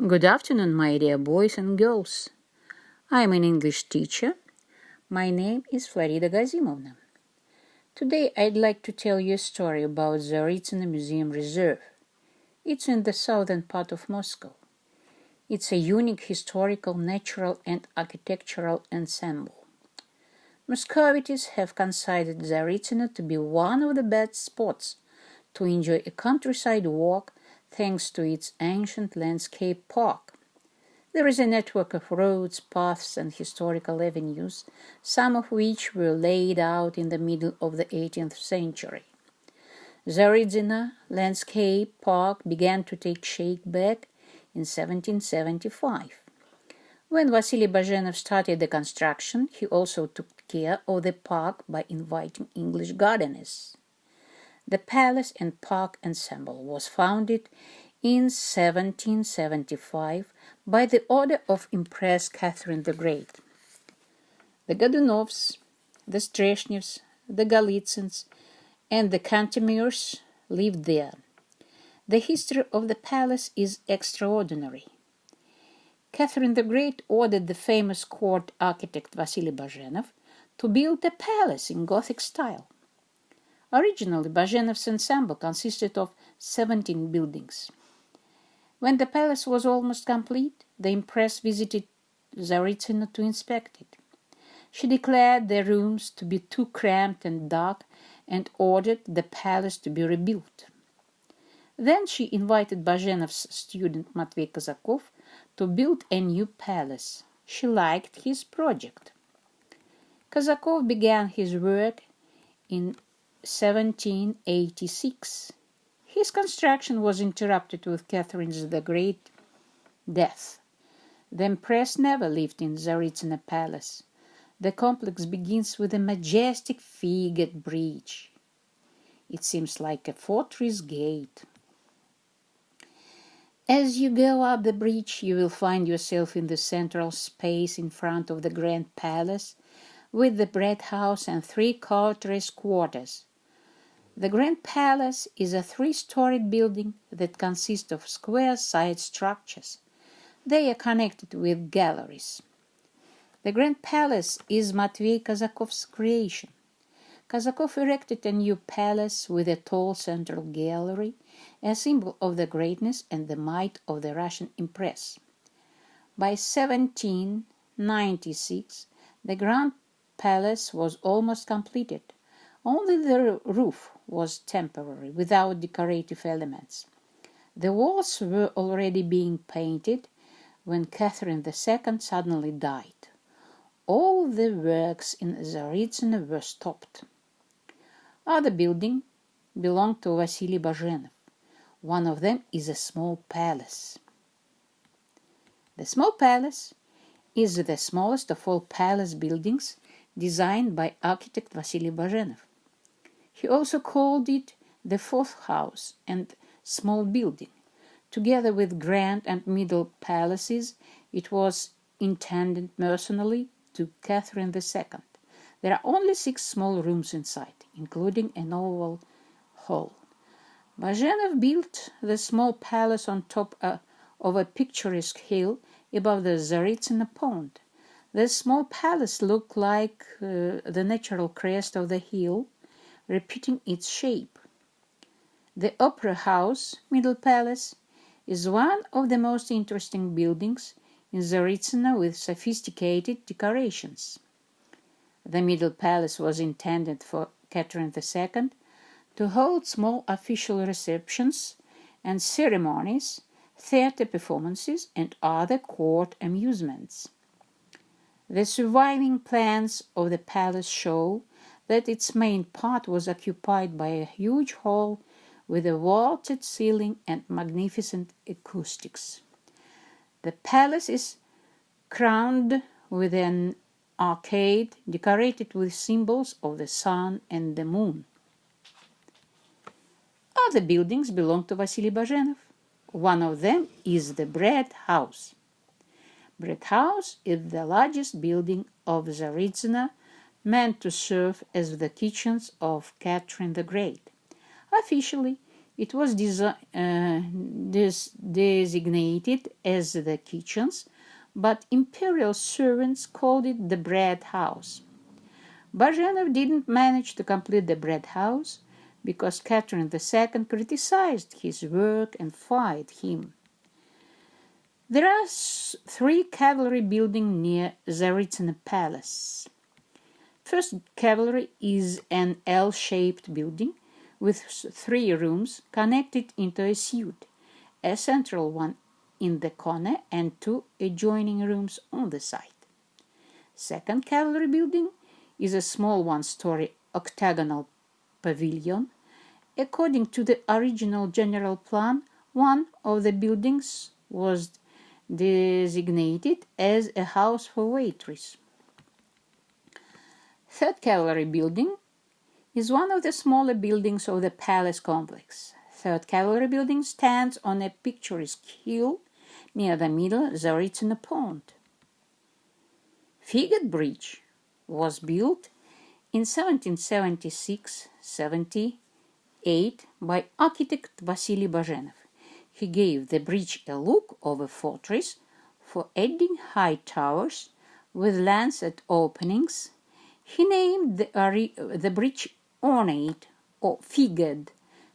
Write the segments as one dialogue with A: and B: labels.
A: Good afternoon, my dear boys and girls. I'm an English teacher. My name is Florida Gazimovna. Today I'd like to tell you a story about Tsaritsыno Museum Reserve. It's in the southern part of Moscow. It's a unique historical, natural, and architectural ensemble. Moscovites have considered Tsaritsыno to be one of the best spots to enjoy a countryside walk thanks to its ancient landscape park. There is a network of roads, paths, and historical avenues, some of which were laid out in the middle of the 18th century. Tsaritsыno Landscape Park began to take shape back in 1775. When Vasily Bazhenov started the construction, he also took care of the park by inviting English gardeners. The palace and park ensemble was founded in 1775 by the order of Empress Catherine the Great. The Godunovs, the Streshnevs, the Golitsins, and the Kantemyrs lived there. The history of the palace is extraordinary. Catherine the Great ordered the famous court architect Vasily Bazhenov to build a palace in Gothic style. Originally, Bazhenov's ensemble consisted of 17 buildings. When the palace was almost complete, the Empress visited Tsaritsыno to inspect it. She declared the rooms to be too cramped and dark and ordered the palace to be rebuilt. Then she invited Bazhenov's student Matvey Kazakov to build a new palace. She liked his project. Kazakov began his work in 1786. His construction was interrupted with Catherine the Great's death. The Empress never lived in Tsaritsыno Palace. The complex begins with a majestic figured bridge. It seems like a fortress gate. As you go up the bridge, you will find yourself in the central space in front of the Grand Palace with the bread house and 3 courtiers' quarters. The Grand Palace is a 3-storied building that consists of square side structures. They are connected with galleries. The Grand Palace is Matvey Kazakov's creation. Kazakov erected a new palace with a tall central gallery, a symbol of the greatness and the might of the Russian Empress. By 1796, the Grand Palace was almost completed. Only the roof was temporary, without decorative elements. The walls were already being painted when Catherine II suddenly died. All the works in Tsaritsыno were stopped. Other buildings belong to Vasily Bazhenov. One of them is a small palace. The small palace is the smallest of all palace buildings designed by architect Vasily Bazhenov. He also called it the 4th house and small building. Together with grand and middle palaces, it was intended personally to Catherine II. There are only 6 small rooms inside, including an oval hall. Bazhenov built the small palace on top of a picturesque hill above the Tsaritsыno pond. The small palace looked like the natural crest of the hill, repeating its shape. The Opera House, Middle Palace, is one of the most interesting buildings in Tsaritsыno with sophisticated decorations. The Middle Palace was intended for Catherine II to hold small official receptions and ceremonies, theater performances, and other court amusements. The surviving plans of the palace show that its main part was occupied by a huge hall with a vaulted ceiling and magnificent acoustics. The palace is crowned with an arcade decorated with symbols of the sun and the moon. Other buildings belong to Vasily Bazhenov. One of them is the Bread House. Bread House is the largest building of Tsaritsыno, meant to serve as the kitchens of Catherine the Great. Officially, It was designated as the kitchens, but imperial servants called it the bread house. Bajenov didn't manage to complete the bread house because Catherine II criticized his work and fired him. There are three cavalry buildings near Tsaritsыno Palace. First cavalry is an L-shaped building with three rooms connected into a suite, a central one in the corner and two adjoining rooms on the side. Second cavalry building is a small one-story octagonal pavilion. According to the original general plan, one of the buildings was designated as a house for waitresses. Third cavalry building is one of the smaller buildings of the palace complex. Third cavalry building stands on a picturesque hill near the middle Tsaritsыno pond. Figured Bridge was built in 1776-78 by architect Vasily Bajenov. He gave the bridge a look of a fortress for adding high towers with lancet openings. He named the bridge ornate or figured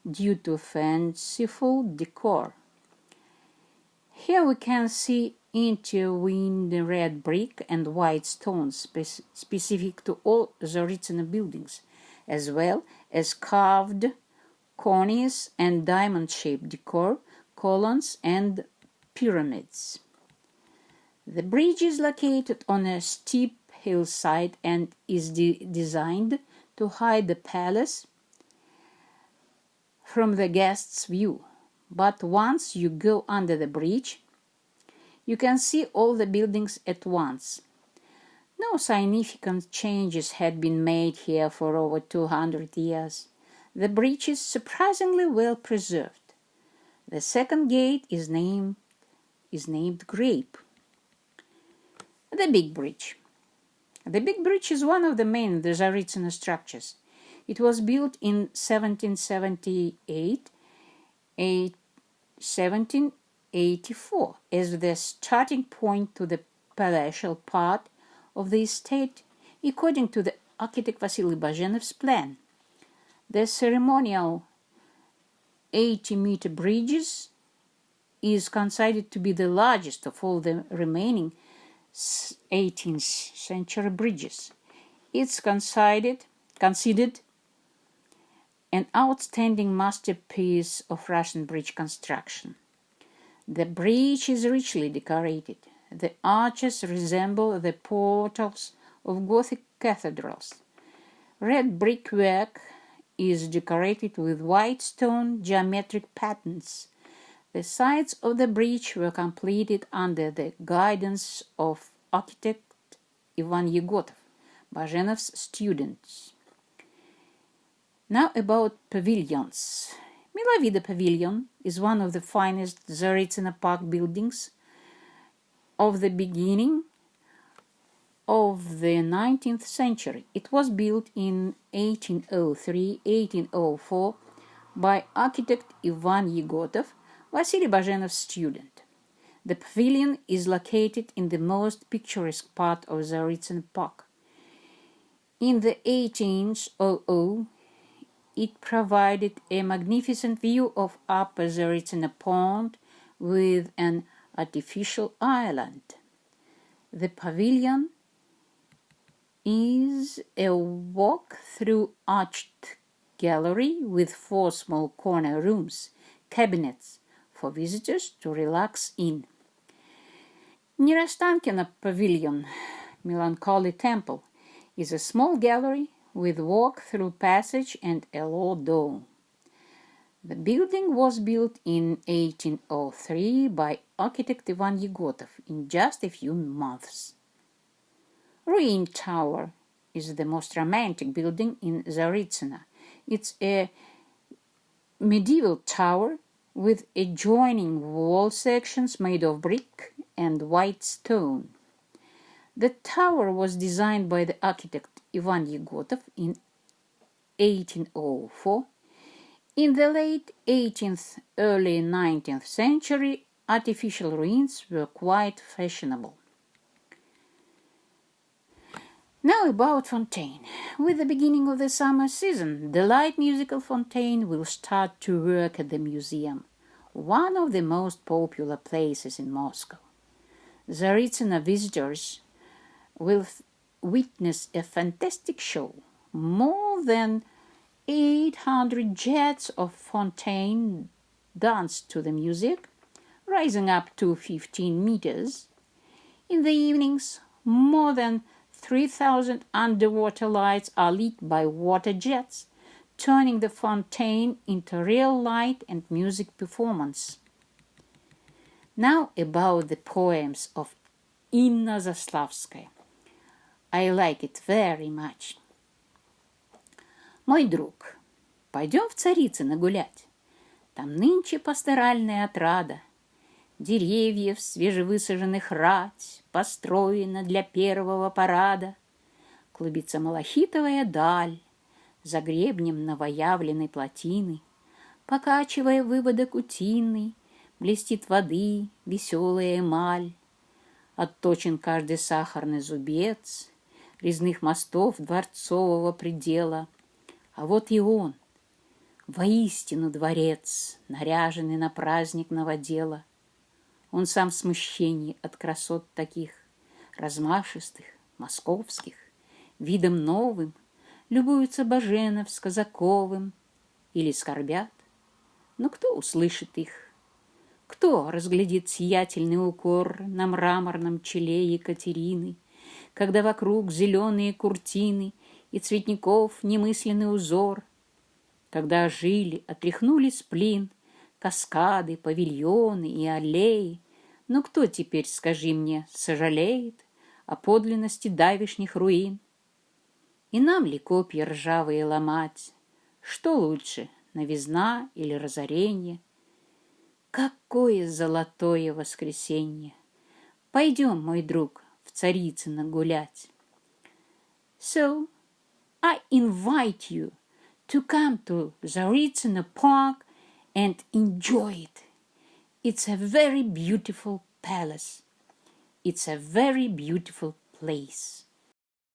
A: due to fanciful decor. Here we can see intertwined red brick and white stones specific to all Tsaritsыno buildings, as well as carved cornice and diamond-shaped decor, columns and pyramids. The bridge is located on a steep hillside and is designed to hide the palace from the guest's view. But once you go under the bridge, you can see all the buildings at once. No significant changes had been made here for over 200 years. The bridge is surprisingly well preserved. The second gate is named Grape. The Big Bridge. The Big Bridge is one of the main Tsaritsыno structures. It was built in 1778 1784 as the starting point to the palatial part of the estate, according to the architect Vasily Bajenov's plan. The ceremonial 80-meter bridge is considered to be the largest of all the remaining 18th century bridges. It's considered an outstanding masterpiece of Russian bridge construction. The bridge is richly decorated. The arches resemble the portals of Gothic cathedrals. Red brickwork is decorated with white stone geometric patterns. The sides of the bridge were completed under the guidance of architect Ivan Yegotov, Bajenov's student. Now about pavilions. Milovida Pavilion is one of the finest Tsaritsыno Park buildings of the beginning of the 19th century. It was built in 1803-1804 by architect Ivan Yegotov, Vasily Bajenov's student. The pavilion is located in the most picturesque part of Tsaritsыno Park. In the 1800s, it provided a magnificent view of Upper Tsaritsыno Pond with an artificial island. The pavilion is a walk-through arched gallery with 4 small corner rooms, cabinets for visitors to relax in. Nerostankino Pavilion, Melancholy Temple, is a small gallery with walk-through passage and a low dome. The building was built in 1803 by architect Ivan Yegotov in just a few months. Ruined Tower is the most romantic building in Tsaritsыno. It's a medieval tower with adjoining wall sections made of brick and white stone. The tower was designed by the architect Ivan Yegotov in 1804. In the late 18th, early 19th century, artificial ruins were quite fashionable. Now about fontaine. With the beginning of the summer season, the light musical fontaine will start to work at the museum, one of the most popular places in Moscow. Царицыно visitors will witness a fantastic show. More than 800 jets of fontaine dance to the music, rising up to 15 meters. In the evenings, more than 3,000 underwater lights are lit by water jets, turning the fontaine into real light and music performance. Now about the poems of Inna Zaslavskaya. I like it very much. Мой друг, пойдем в Царицыно гулять. Там нынче пасторальная отрада. Деревьев свежевысаженных рать построена для первого парада. Клубится малахитовая даль за гребнем новоявленной плотины. Покачивая выводок утиный, блестит воды веселая эмаль. Отточен каждый сахарный зубец резных мостов дворцового предела. А вот и он, воистину дворец, наряженный на праздник новодела. Он сам в смущении от красот таких, размашистых, московских, видом новым, любуются Баженов с Казаковым или скорбят. Но кто услышит их? Кто разглядит сиятельный укор на мраморном челе Екатерины, когда вокруг зеленые куртины и цветников немысленный узор, когда ожили, отряхнули сплин, каскады, павильоны и аллеи, но кто теперь, скажи мне, сожалеет о подлинности давешних руин? И нам ли копья ржавые ломать? Что лучше, новизна или разорение? Какое золотое воскресенье! Пойдем, мой друг, в Царицыно гулять. So, I invite you to come to Царицыно Park and enjoy it. It's a very beautiful palace. It's a very beautiful place.